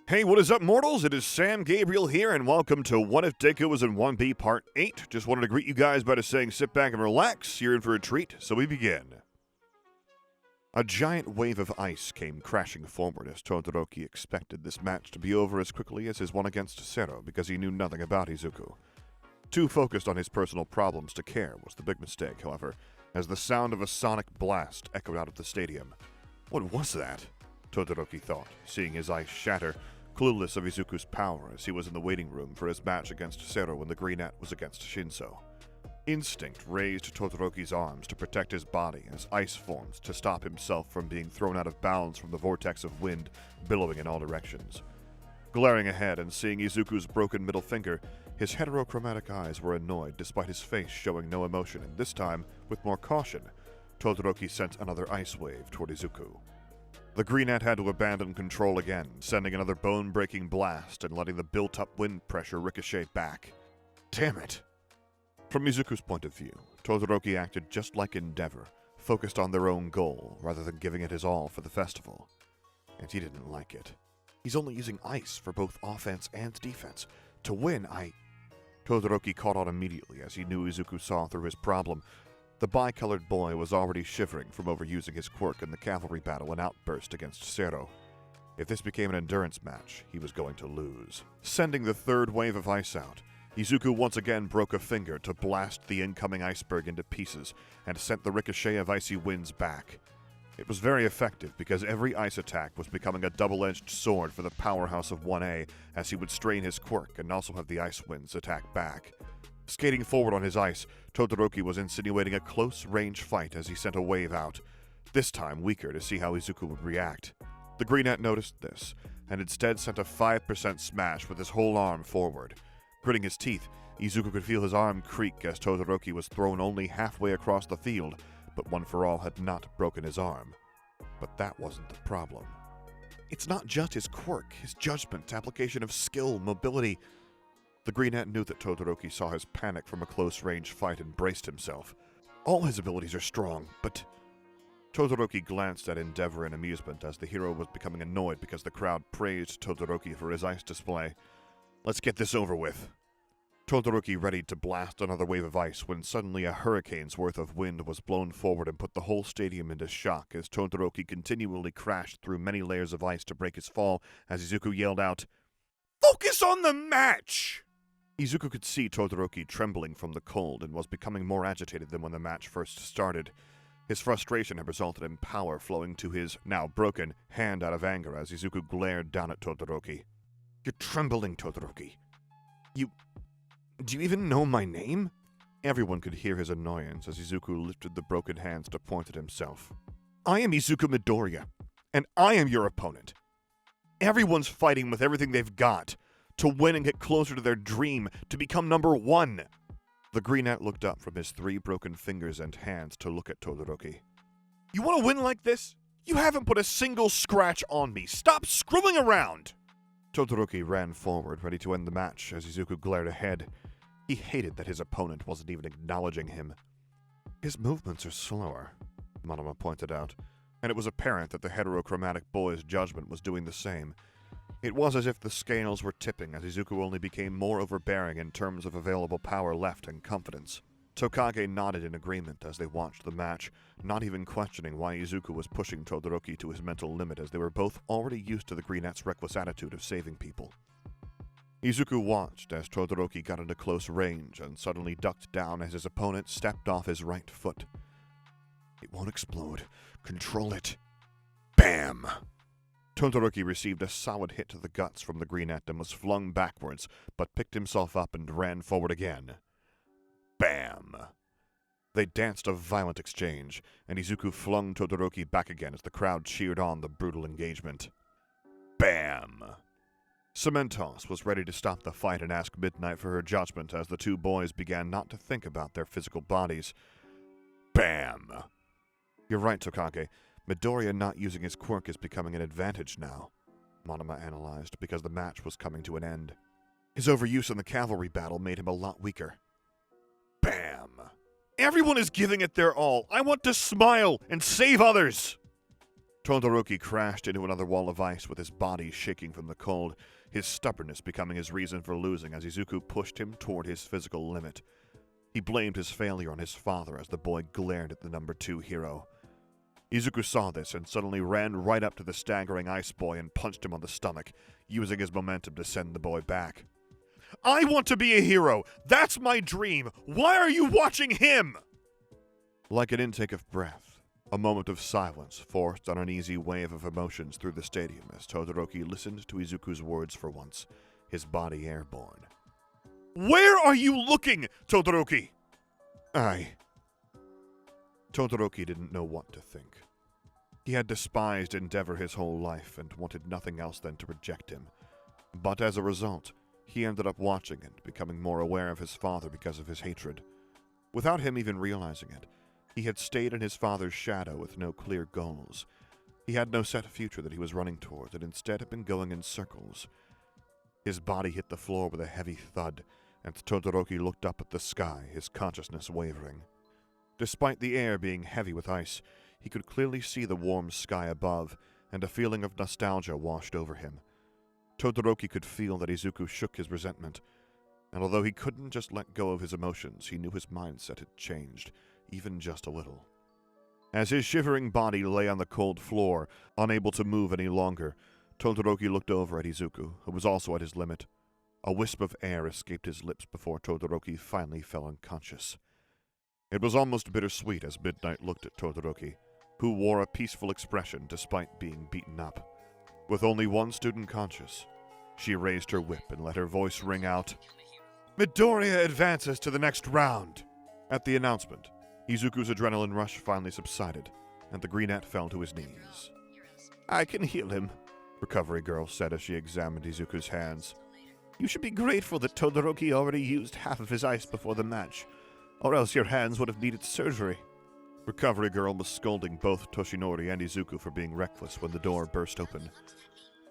Hey, what is up, mortals? It is Sam Gabriel here, and welcome to What If Deku Was in 1B Part 8. Just wanted to greet you guys by just saying sit back and relax. You're in for a treat, so we begin. A giant wave of ice came crashing forward as Todoroki expected this match to be over as quickly as his one against Zero because he knew nothing about Izuku. Too focused on his personal problems to care was the big mistake, however, as the sound of a sonic blast echoed out of the stadium. What was that? Todoroki thought, seeing his ice shatter, clueless of Izuku's power as he was in the waiting room for his match against Zero when the Greenette was against Shinso. Instinct raised Todoroki's arms to protect his body as ice formed to stop himself from being thrown out of bounds from the vortex of wind billowing in all directions. Glaring ahead and seeing Izuku's broken middle finger, his heterochromatic eyes were annoyed despite his face showing no emotion, and this time, with more caution, Todoroki sent another ice wave toward Izuku. The Greenette had to abandon control again, sending another bone-breaking blast and letting the built-up wind pressure ricochet back. Damn it! From Izuku's point of view, Todoroki acted just like Endeavor, focused on their own goal rather than giving it his all for the festival. And he didn't like it. He's only using ice for both offense and defense. To win, Todoroki caught on immediately as he knew Izuku saw through his problem. The bicolored boy was already shivering from overusing his quirk in the cavalry battle and outburst against Zero. If this became an endurance match, he was going to lose. Sending the third wave of ice out, Izuku once again broke a finger to blast the incoming iceberg into pieces and sent the ricochet of icy winds back. It was very effective because every ice attack was becoming a double-edged sword for the powerhouse of 1A as he would strain his quirk and also have the ice winds attack back. Skating forward on his ice, Todoroki was insinuating a close-range fight as he sent a wave out, this time weaker to see how Izuku would react. The Greenette noticed this, and instead sent a 5% smash with his whole arm forward. Gritting his teeth, Izuku could feel his arm creak as Todoroki was thrown only halfway across the field, but One For All had not broken his arm. But that wasn't the problem. It's not just his quirk, his judgment, application of skill, mobility. The Greenette knew that Todoroki saw his panic from a close-range fight and braced himself. All his abilities are strong, but... Todoroki glanced at Endeavor in amusement as the hero was becoming annoyed because the crowd praised Todoroki for his ice display. Let's get this over with. Todoroki readied to blast another wave of ice when suddenly a hurricane's worth of wind was blown forward and put the whole stadium into shock as Todoroki continually crashed through many layers of ice to break his fall as Izuku yelled out, "Focus on the match!" Izuku could see Todoroki trembling from the cold and was becoming more agitated than when the match first started. His frustration had resulted in power flowing to his, now broken, hand out of anger as Izuku glared down at Todoroki. "You're trembling, Todoroki. Do you even know my name?" Everyone could hear his annoyance as Izuku lifted the broken hands to point at himself. "I am Izuku Midoriya, and I am your opponent. Everyone's fighting with everything they've got to win and get closer to their dream, to become number one." The Greenette looked up from his 3 broken fingers and hands to look at Todoroki. "You want to win like this? You haven't put a single scratch on me. Stop screwing around!" Todoroki ran forward, ready to end the match as Izuku glared ahead. He hated that his opponent wasn't even acknowledging him. "His movements are slower," Monoma pointed out, and it was apparent that the heterochromatic boy's judgment was doing the same. It was as if the scales were tipping as Izuku only became more overbearing in terms of available power left and confidence. Tokage nodded in agreement as they watched the match, not even questioning why Izuku was pushing Todoroki to his mental limit as they were both already used to the Greenette's reckless attitude of saving people. Izuku watched as Todoroki got into close range and suddenly ducked down as his opponent stepped off his right foot. "It won't explode. Control it." Bam! Todoroki received a solid hit to the guts from the Greenette and was flung backwards, but picked himself up and ran forward again. Bam! They danced a violent exchange, and Izuku flung Todoroki back again as the crowd cheered on the brutal engagement. Bam! Cementos was ready to stop the fight and ask Midnight for her judgment as the two boys began not to think about their physical bodies. Bam! "You're right, Tokage. Midoriya not using his quirk is becoming an advantage now," Monoma analyzed, because the match was coming to an end. His overuse in the cavalry battle made him a lot weaker. Bam! "Everyone is giving it their all. I want to smile and save others!" Todoroki crashed into another wall of ice with his body shaking from the cold, his stubbornness becoming his reason for losing as Izuku pushed him toward his physical limit. He blamed his failure on his father as the boy glared at the number 2 hero. Izuku saw this and suddenly ran right up to the staggering ice boy and punched him on the stomach, using his momentum to send the boy back. I want to be a hero! That's my dream! Why are you watching him? Like an intake of breath, a moment of silence forced on an easy wave of emotions through the stadium as Todoroki listened to Izuku's words for once, his body airborne. Where are you looking, Todoroki? Todoroki didn't know what to think. He had despised Endeavor his whole life and wanted nothing else than to reject him. But as a result, he ended up watching and becoming more aware of his father because of his hatred. Without him even realizing it, he had stayed in his father's shadow with no clear goals. He had no set future that he was running towards and instead had been going in circles. His body hit the floor with a heavy thud, and Todoroki looked up at the sky, his consciousness wavering. Despite the air being heavy with ice, he could clearly see the warm sky above, and a feeling of nostalgia washed over him. Todoroki could feel that Izuku shook his resentment, and although he couldn't just let go of his emotions, he knew his mindset had changed, even just a little. As his shivering body lay on the cold floor, unable to move any longer, Todoroki looked over at Izuku, who was also at his limit. A wisp of air escaped his lips before Todoroki finally fell unconscious. It was almost bittersweet as Midnight looked at Todoroki, who wore a peaceful expression despite being beaten up. With only one student conscious, she raised her whip and let her voice ring out, Midoriya advances to the next round! At the announcement, Izuku's adrenaline rush finally subsided, and the Greenette fell to his knees. I can heal him, Recovery Girl said as she examined Izuku's hands. You should be grateful that Todoroki already used half of his ice before the match, or else your hands would have needed surgery. Recovery Girl was scolding both Toshinori and Izuku for being reckless when the door burst open.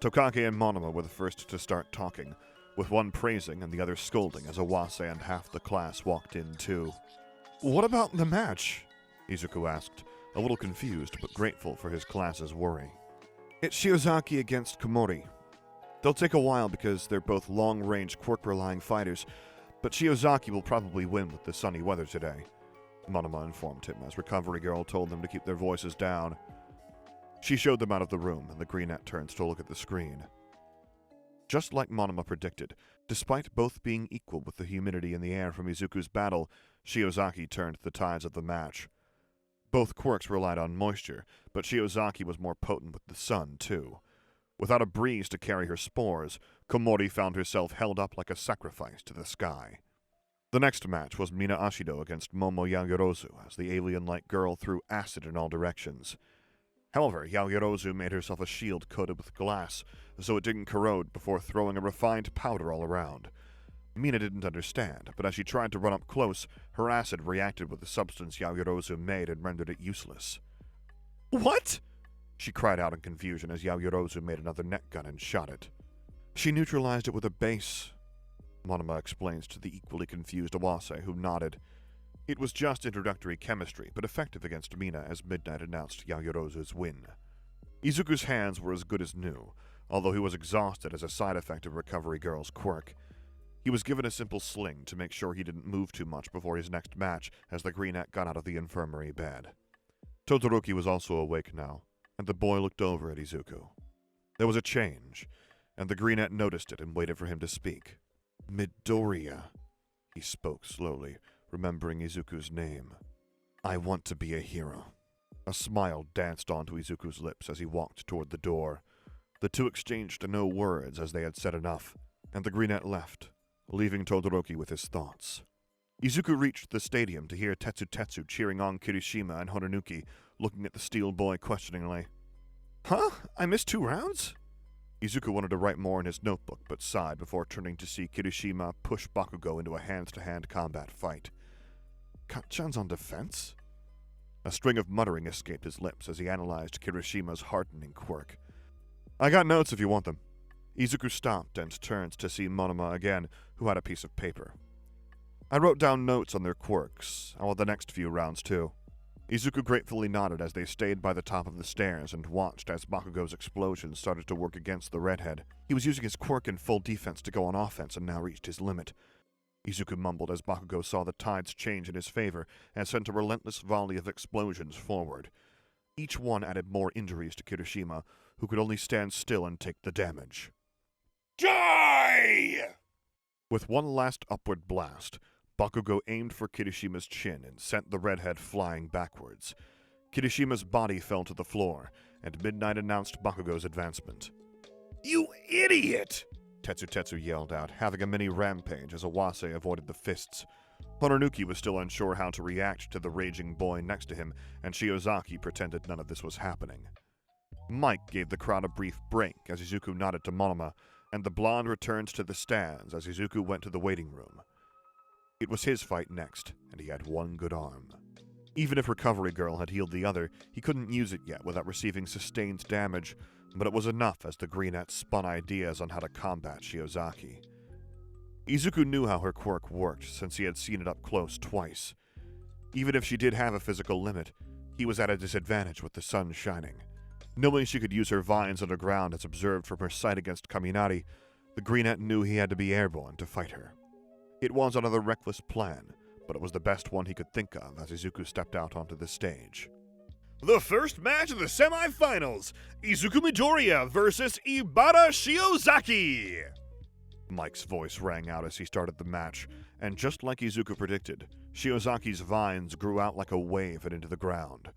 Tokage and Monoma were the first to start talking, with one praising and the other scolding as Awase and half the class walked in too. What about the match? Izuku asked, a little confused but grateful for his class's worry. It's Shiozaki against Komori. They'll take a while because they're both long-range quirk-relying fighters, but Shiozaki will probably win with the sunny weather today, Monoma informed him as Recovery Girl told them to keep their voices down. She showed them out of the room, and the Greenette turns to look at the screen. Just like Monoma predicted, despite both being equal with the humidity in the air from Izuku's battle, Shiozaki turned the tides of the match. Both quirks relied on moisture, but Shiozaki was more potent with the sun, too. Without a breeze to carry her spores, Komori found herself held up like a sacrifice to the sky. The next match was Mina Ashido against Momo Yaoyorozu, as the alien-like girl threw acid in all directions. However, Yaoyorozu made herself a shield coated with glass, so it didn't corrode before throwing a refined powder all around. Mina didn't understand, but as she tried to run up close, her acid reacted with the substance Yaoyorozu made and rendered it useless. What? She cried out in confusion as Yaoyorozu made another net gun and shot it. She neutralized it with a base, Monoma explains to the equally confused Awase, who nodded. It was just introductory chemistry, but effective against Mina as Midnight announced Yaoyorozu's win. Izuku's hands were as good as new, although he was exhausted as a side effect of Recovery Girl's quirk. He was given a simple sling to make sure he didn't move too much before his next match as the Greenette got out of the infirmary bed. Todoroki was also awake now, and the boy looked over at Izuku. There was a change, and the Greenette noticed it and waited for him to speak. Midoriya, he spoke slowly, remembering Izuku's name. I want to be a hero. A smile danced onto Izuku's lips as he walked toward the door. The two exchanged no words as they had said enough, and the Greenette left, leaving Todoroki with his thoughts. Izuku reached the stadium to hear Tetsu cheering on Kirishima and Hononuki, looking at the steel boy questioningly. Huh? I missed 2 rounds? Izuku wanted to write more in his notebook, but sighed before turning to see Kirishima push Bakugo into a hand-to-hand combat fight. Kacchan's on defense? A string of muttering escaped his lips as he analyzed Kirishima's hardening quirk. I got notes if you want them. Izuku stopped and turned to see Monoma again, who had a piece of paper. I wrote down notes on their quirks. I want the next few rounds, too. Izuku gratefully nodded as they stayed by the top of the stairs and watched as Bakugo's explosion started to work against the redhead. He was using his quirk in full defense to go on offense and now reached his limit. Izuku mumbled as Bakugo saw the tides change in his favor and sent a relentless volley of explosions forward. Each one added more injuries to Kirishima, who could only stand still and take the damage. Die! With one last upward blast, Bakugo aimed for Kirishima's chin and sent the redhead flying backwards. Kirishima's body fell to the floor, and Midnight announced Bakugo's advancement. You idiot! Tetsu yelled out, having a mini rampage as Awase avoided the fists. Hononuki was still unsure how to react to the raging boy next to him, and Shiozaki pretended none of this was happening. Mike gave the crowd a brief break as Izuku nodded to Monoma, and the blonde returned to the stands as Izuku went to the waiting room. It was his fight next, and he had one good arm. Even if Recovery Girl had healed the other, he couldn't use it yet without receiving sustained damage, but it was enough as the Greenette spun ideas on how to combat Shiozaki. Izuku knew how her quirk worked since he had seen it up close twice. Even if she did have a physical limit, he was at a disadvantage with the sun shining. Knowing she could use her vines underground as observed from her sight against Kaminari, the Greenette knew he had to be airborne to fight her. It was another reckless plan, but it was the best one he could think of as Izuku stepped out onto the stage. The first match of the semifinals, Izuku Midoriya versus Ibara Shiozaki! Mike's voice rang out as he started the match, and just like Izuku predicted, Shiozaki's vines grew out like a wave and into the ground.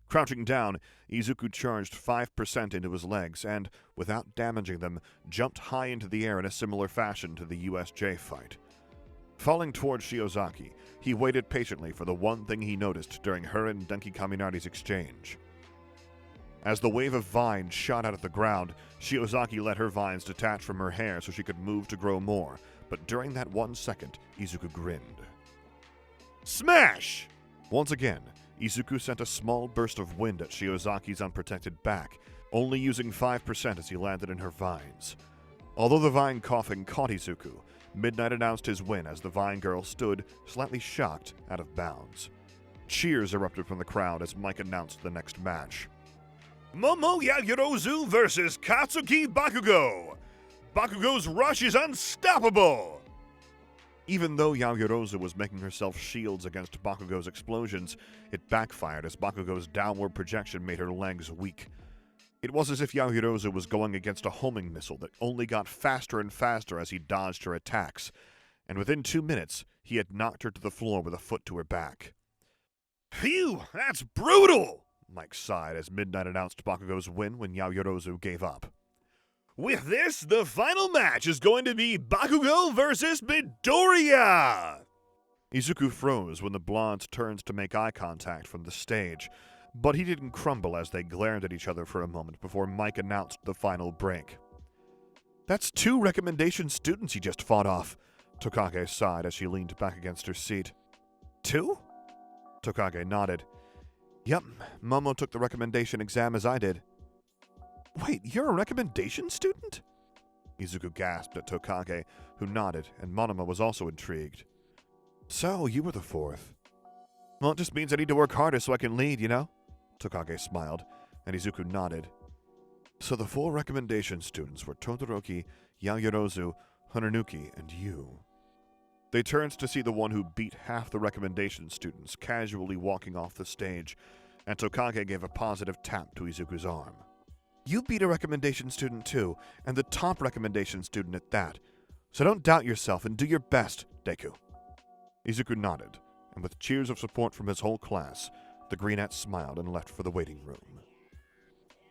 Crouching down, Izuku charged 5% into his legs and, without damaging them, jumped high into the air in a similar fashion to the USJ fight. Falling towards Shiozaki, he waited patiently for the one thing he noticed during her and Denki Kaminari's exchange. As the wave of vines shot out of the ground, Shiozaki let her vines detach from her hair so she could move to grow more, but during that 1 second, Izuku grinned. Smash! Once again, Izuku sent a small burst of wind at Shiozaki's unprotected back, only using 5% as he landed in her vines. Although the vine coughing caught Izuku, Midnight announced his win as the Vine Girl stood, slightly shocked, out of bounds. Cheers erupted from the crowd as Mike announced the next match. Momo Yaoyorozu versus Katsuki Bakugo! Bakugo's rush is unstoppable! Even though Yaoyorozu was making herself shields against Bakugo's explosions, it backfired as Bakugo's downward projection made her legs weak. It was as if Yaoyorozu was going against a homing missile that only got faster and faster as he dodged her attacks, and within 2 minutes, he had knocked her to the floor with a foot to her back. Phew, that's brutal! Mike sighed as Midnight announced Bakugo's win when Yaoyorozu gave up. With this, the final match is going to be Bakugo versus Midoriya! Izuku froze when the blondes turned to make eye contact from the stage, but he didn't crumble as they glared at each other for a moment before Mike announced the final break. That's 2 recommendation students he just fought off, Tokage sighed as she leaned back against her seat. 2? Tokage nodded. Yep, Momo took the recommendation exam as I did. Wait, you're a recommendation student? Izuku gasped at Tokage, who nodded, and Monoma was also intrigued. So, you were the 4th. Well, it just means I need to work harder so I can lead, you know? Tokage smiled, and Izuku nodded. So the 4 recommendation students were Todoroki, Yaoyorozu, Hononuki, and you. They turned to see the one who beat half the recommendation students casually walking off the stage, and Tokage gave a positive tap to Izuku's arm. You beat a recommendation student too, and the top recommendation student at that. So don't doubt yourself and do your best, Deku. Izuku nodded, and with cheers of support from his whole class, the Greenette smiled and left for the waiting room.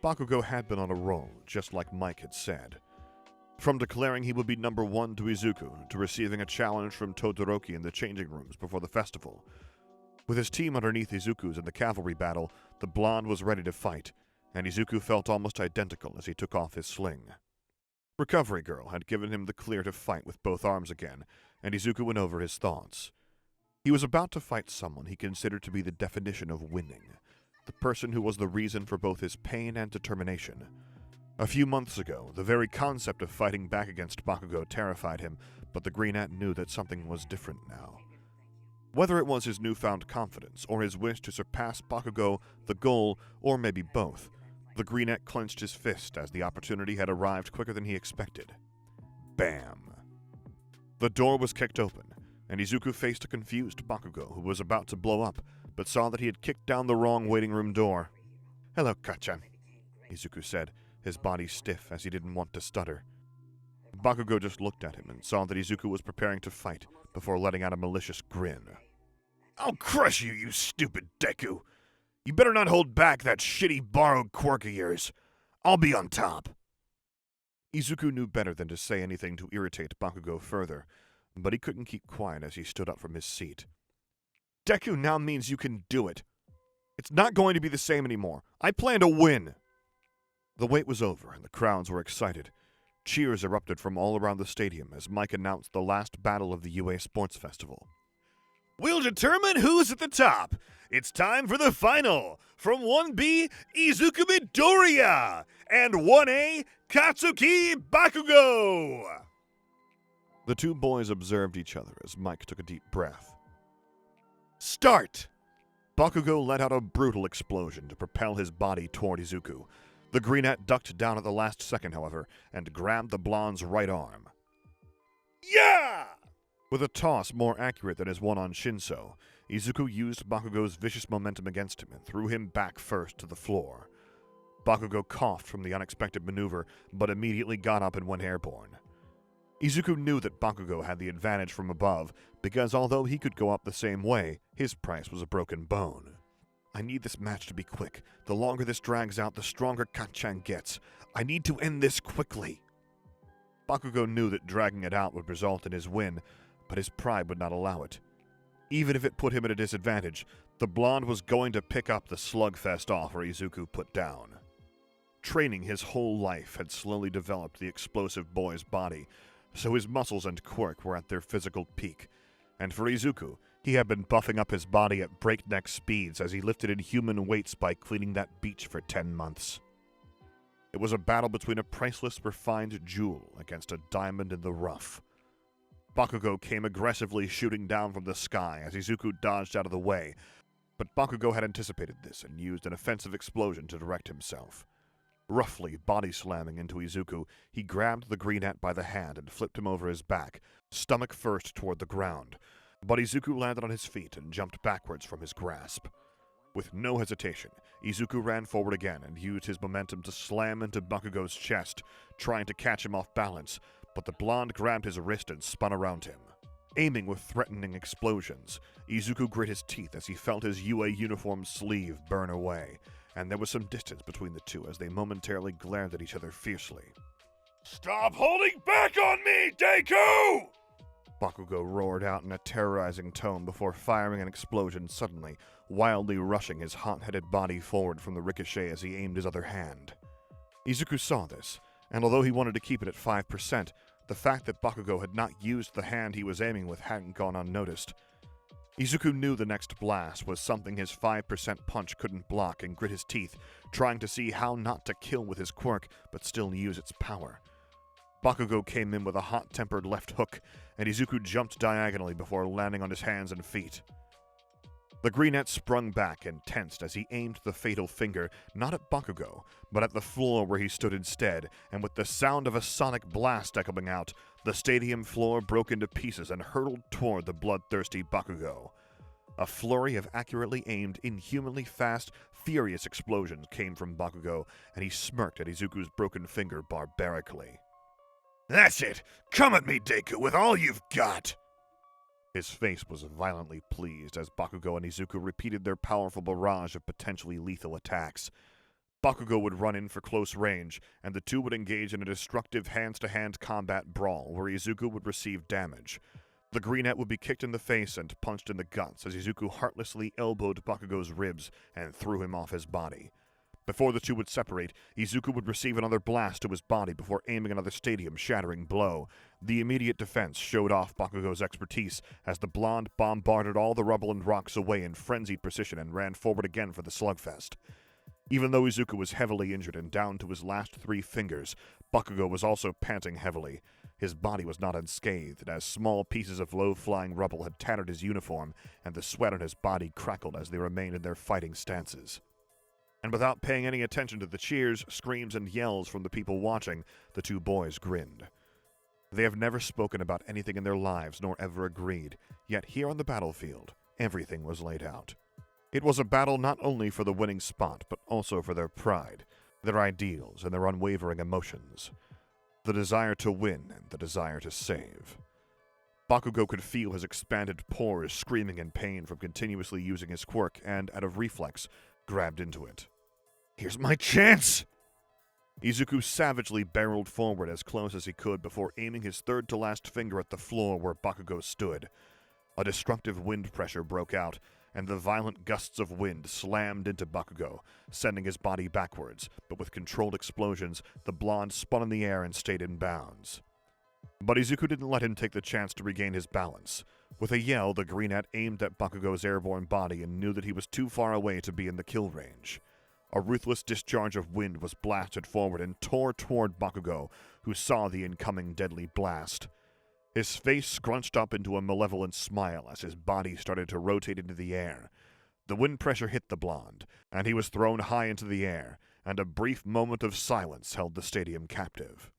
Bakugo had been on a roll, just like Mike had said. From declaring he would be number 1 to Izuku, to receiving a challenge from Todoroki in the changing rooms before the festival. With his team underneath Izuku's in the cavalry battle, the blonde was ready to fight, and Izuku felt almost identical as he took off his sling. Recovery Girl had given him the clear to fight with both arms again, and Izuku went over his thoughts. He was about to fight someone he considered to be the definition of winning, the person who was the reason for both his pain and determination. A few months ago, the very concept of fighting back against Bakugo terrified him, but the Greenette knew that something was different now. Whether it was his newfound confidence or his wish to surpass Bakugo, the goal, or maybe both, the Greenette clenched his fist as the opportunity had arrived quicker than he expected. Bam! The door was kicked open, and Izuku faced a confused Bakugo who was about to blow up, but saw that he had kicked down the wrong waiting room door. "Hello, Kachan," Izuku said, his body stiff as he didn't want to stutter. Bakugo just looked at him and saw that Izuku was preparing to fight before letting out a malicious grin. "I'll crush you, you stupid Deku! You better not hold back that shitty borrowed quirk of yours. I'll be on top." Izuku knew better than to say anything to irritate Bakugo further, but he couldn't keep quiet as he stood up from his seat. "Deku now means you can do it. It's not going to be the same anymore. I plan to win." The wait was over, and the crowds were excited. Cheers erupted from all around the stadium as Mike announced the last battle of the UA Sports Festival. "We'll determine who's at the top. It's time for the final. From 1B, Izuku Midoriya, and 1A, Katsuki Bakugo." The two boys observed each other as Mike took a deep breath. "Start!" Bakugo let out a brutal explosion to propel his body toward Izuku. The Greenette ducked down at the last second, however, and grabbed the blonde's right arm. "Yeah!" With a toss more accurate than his one on Shinso, Izuku used Bakugo's vicious momentum against him and threw him back first to the floor. Bakugo coughed from the unexpected maneuver, but immediately got up and went airborne. Izuku knew that Bakugo had the advantage from above, because although he could go up the same way, his price was a broken bone. "I need this match to be quick. The longer this drags out, the stronger Kachan gets. I need to end this quickly." Bakugo knew that dragging it out would result in his win, but his pride would not allow it. Even if it put him at a disadvantage, the blonde was going to pick up the slugfest offer Izuku put down. Training his whole life had slowly developed the explosive boy's body, so his muscles and quirk were at their physical peak, and for Izuku, he had been buffing up his body at breakneck speeds as he lifted inhuman weights by cleaning that beach for 10 months. It was a battle between a priceless, refined jewel against a diamond in the rough. Bakugo came aggressively shooting down from the sky as Izuku dodged out of the way, but Bakugo had anticipated this and used an offensive explosion to direct himself. Roughly body-slamming into Izuku, he grabbed the Greenette by the hand and flipped him over his back, stomach first toward the ground, but Izuku landed on his feet and jumped backwards from his grasp. With no hesitation, Izuku ran forward again and used his momentum to slam into Bakugo's chest, trying to catch him off balance, but the blonde grabbed his wrist and spun around him. Aiming with threatening explosions, Izuku grit his teeth as he felt his UA uniform's sleeve burn away, and there was some distance between the two as they momentarily glared at each other fiercely. "Stop holding back on me, Deku!" Bakugo roared out in a terrorizing tone before firing an explosion suddenly, wildly rushing his hot-headed body forward from the ricochet as he aimed his other hand. Izuku saw this, and although he wanted to keep it at 5%, the fact that Bakugo had not used the hand he was aiming with hadn't gone unnoticed. Izuku knew the next blast was something his 5% punch couldn't block and grit his teeth, trying to see how not to kill with his quirk but still use its power. Bakugo came in with a hot-tempered left hook, and Izuku jumped diagonally before landing on his hands and feet. The Greenette sprung back and tensed as he aimed the fatal finger not at Bakugo, but at the floor where he stood instead, and with the sound of a sonic blast echoing out, the stadium floor broke into pieces and hurtled toward the bloodthirsty Bakugo. A flurry of accurately aimed, inhumanly fast, furious explosions came from Bakugo, and he smirked at Izuku's broken finger barbarically. "That's it! Come at me, Deku, with all you've got!" His face was violently pleased as Bakugo and Izuku repeated their powerful barrage of potentially lethal attacks. Bakugo would run in for close range, and the two would engage in a destructive hands-to-hand combat brawl where Izuku would receive damage. The Greenette would be kicked in the face and punched in the guts as Izuku heartlessly elbowed Bakugo's ribs and threw him off his body. Before the two would separate, Izuku would receive another blast to his body before aiming another stadium-shattering blow. The immediate defense showed off Bakugo's expertise as the blonde bombarded all the rubble and rocks away in frenzied precision and ran forward again for the slugfest. Even though Izuku was heavily injured and down to his last 3 fingers, Bakugo was also panting heavily. His body was not unscathed, as small pieces of low-flying rubble had tattered his uniform, and the sweat on his body crackled as they remained in their fighting stances. And without paying any attention to the cheers, screams, and yells from the people watching, the two boys grinned. They have never spoken about anything in their lives, nor ever agreed, yet here on the battlefield, everything was laid out. It was a battle not only for the winning spot, but also for their pride, their ideals, and their unwavering emotions. The desire to win and the desire to save. Bakugo could feel his expanded pores screaming in pain from continuously using his quirk and, out of reflex, grabbed into it. "Here's my chance!" Izuku savagely barreled forward as close as he could before aiming his third-to-last finger at the floor where Bakugo stood. A destructive wind pressure broke out, and the violent gusts of wind slammed into Bakugo, sending his body backwards, but with controlled explosions, the blonde spun in the air and stayed in bounds. But Izuku didn't let him take the chance to regain his balance. With a yell, the greenette aimed at Bakugo's airborne body and knew that he was too far away to be in the kill range. A ruthless discharge of wind was blasted forward and tore toward Bakugo, who saw the incoming deadly blast. His face scrunched up into a malevolent smile as his body started to rotate into the air. The wind pressure hit the blonde, and he was thrown high into the air, and a brief moment of silence held the stadium captive.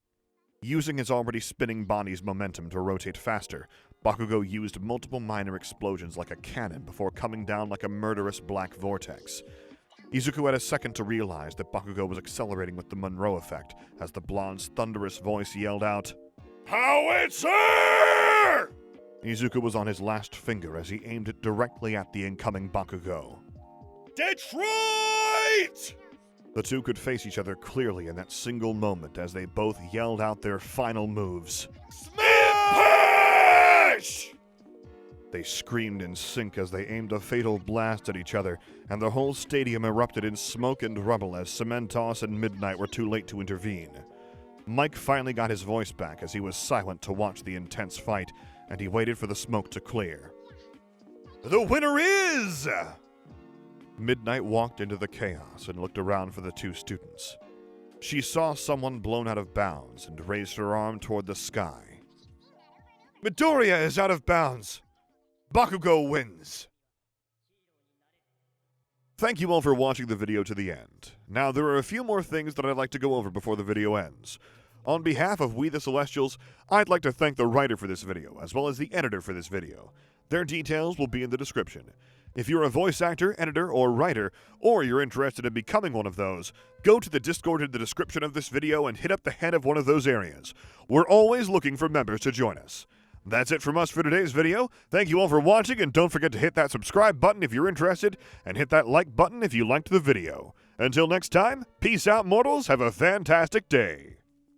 Using his already spinning body's momentum to rotate faster, Bakugo used multiple minor explosions like a cannon before coming down like a murderous black vortex. Izuku had a second to realize that Bakugo was accelerating with the Monroe effect as the blonde's thunderous voice yelled out, "Howitzer!" Izuku was on his last finger as he aimed it directly at the incoming Bakugo. "Detroit!" The two could face each other clearly in that single moment as they both yelled out their final moves. Smash! They screamed in sync as they aimed a fatal blast at each other, and the whole stadium erupted in smoke and rubble as Cementos and Midnight were too late to intervene. Mike finally got his voice back as he was silent to watch the intense fight, and he waited for the smoke to clear. "The winner is..." Midnight walked into the chaos and looked around for the two students. She saw someone blown out of bounds and raised her arm toward the sky. "Midoriya is out of bounds. Bakugo wins." Thank you all for watching the video to the end. Now, there are a few more things that I'd like to go over before the video ends. On behalf of We the Celestials, I'd like to thank the writer for this video, as well as the editor for this video. Their details will be in the description. If you're a voice actor, editor, or writer, or you're interested in becoming one of those, go to the Discord in the description of this video and hit up the head of one of those areas. We're always looking for members to join us. That's it from us for today's video. Thank you all for watching, and don't forget to hit that subscribe button if you're interested, and hit that like button if you liked the video. Until next time, peace out, mortals. Have a fantastic day.